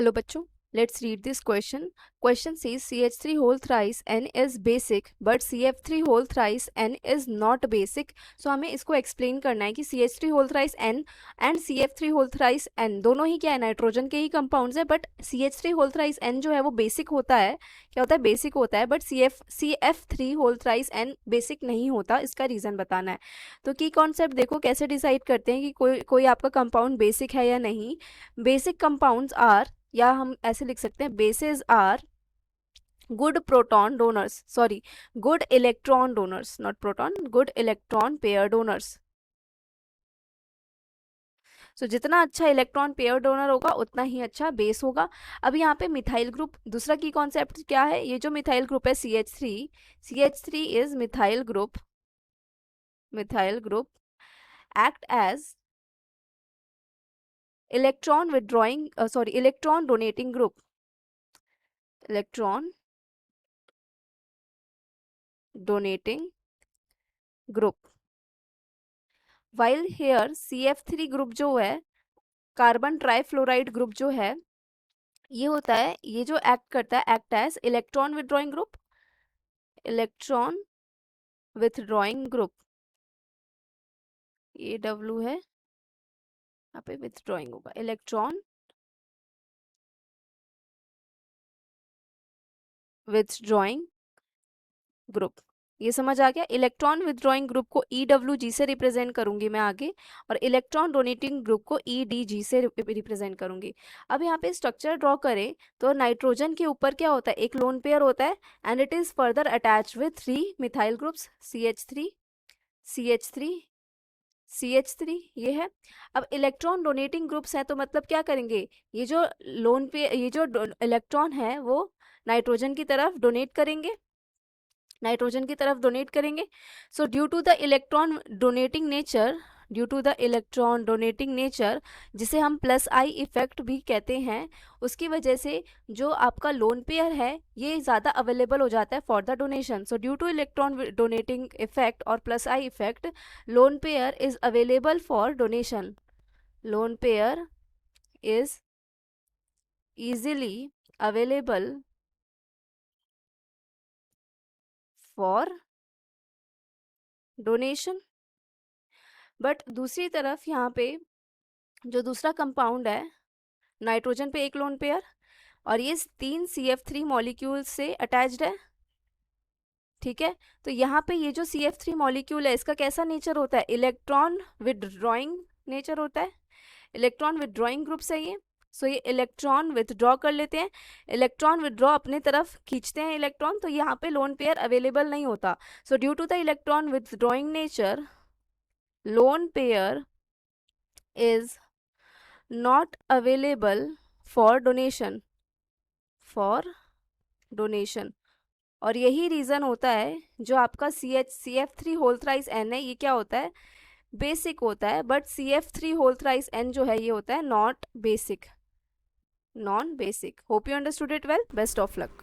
Hello बच्चों, let's read this question. Question says CH3 whole thrice N is basic but CF3 whole thrice N is not basic. So हमें इसको explain करना है कि CH3 whole thrice N and CF3 whole thrice N दोनों ही क्या है, nitrogen के ही compounds है, but CH3 whole thrice N जो है वो बेसिक होता है. क्या होता है? बेसिक होता है, but CF3 whole thrice N basic नहीं होता. इसका रीज़न बताना है. तो की कॉन्सेप्ट देखो कैसे डिसाइड करते हैं कि कोई आपका कंपाउंड बेसिक है या नहीं. बेसिक कंपाउंड्स आर, या हम ऐसे लिख सकते हैं, bases are good proton donors, sorry good electron donors, not proton, good electron pair donors. So जितना अच्छा इलेक्ट्रॉन पेयर डोनर होगा उतना ही अच्छा बेस होगा. अब यहाँ पे मिथाइल ग्रुप, दूसरा की कॉन्सेप्ट क्या है, ये जो मिथाइल ग्रुप है CH3 is methyl group act as electron withdrawing, sorry electron donating group, electron donating group. While here CF3 group जो है, कार्बन ट्राइफ्लोराइड ग्रुप जो है, ये होता है, ये जो एक्ट करता है, act as electron withdrawing group, electron withdrawing group. ये W है, यहाँ पे विथड्रॉइंग होगा, इलेक्ट्रॉन विथड्रॉइंग ग्रुप. ये समझ आ गया. इलेक्ट्रॉन विथड्रॉइंग ग्रुप को EWG से रिप्रेजेंट करूंगी मैं आगे, और इलेक्ट्रॉन डोनेटिंग ग्रुप को EDG से रिप्रेजेंट करूंगी. अब यहाँ पे स्ट्रक्चर ड्रॉ करें तो नाइट्रोजन के ऊपर क्या होता है, एक लोन पेयर होता है, and it is further attached with 3 methyl groups, CH3 ये है. अब इलेक्ट्रॉन डोनेटिंग ग्रुप्स हैं तो मतलब क्या करेंगे, ये जो लोन पे ये जो इलेक्ट्रॉन है वो नाइट्रोजन की तरफ डोनेट करेंगे, so due to the electron donating nature, जिसे हम +I इफेक्ट भी कहते हैं, उसकी वजह से जो आपका लोन पेयर है ये ज़्यादा अवेलेबल हो जाता है for the donation. So due two electron donating effect और +I effect, loan pair is available for donation. Loan pair is easily available for donation. But दूसरी तरफ यहाँ पे जो दूसरा कंपाउंड है, नाइट्रोजन पे एक लोन पेयर, और ये 3 CF3 मॉलिक्यूल से अटैच्ड है. ठीक है, तो यहाँ पे ये जो CF3 मॉलिक्यूल है इसका कैसा नेचर होता है, इलेक्ट्रॉन विदड्रॉइंग नेचर होता है, इलेक्ट्रॉन विदड्रॉइंग ग्रुप से ये. सो ये इलेक्ट्रॉन विदड्रॉ कर लेते हैं, इलेक्ट्रॉन विदड्रॉ अपने तरफ खींचते हैं इलेक्ट्रॉन, तो यहाँ पे लोन पेयर अवेलेबल नहीं होता. So due to the electron withdrawing nature, lone pair is not available for donation. और यही रीज़न होता है जो आपका CF3 होल थ्राइस N है, ये क्या होता है, बेसिक होता है, but CF3 whole thrice N जो है ये होता है non basic. Hope you understood it well. Best of luck.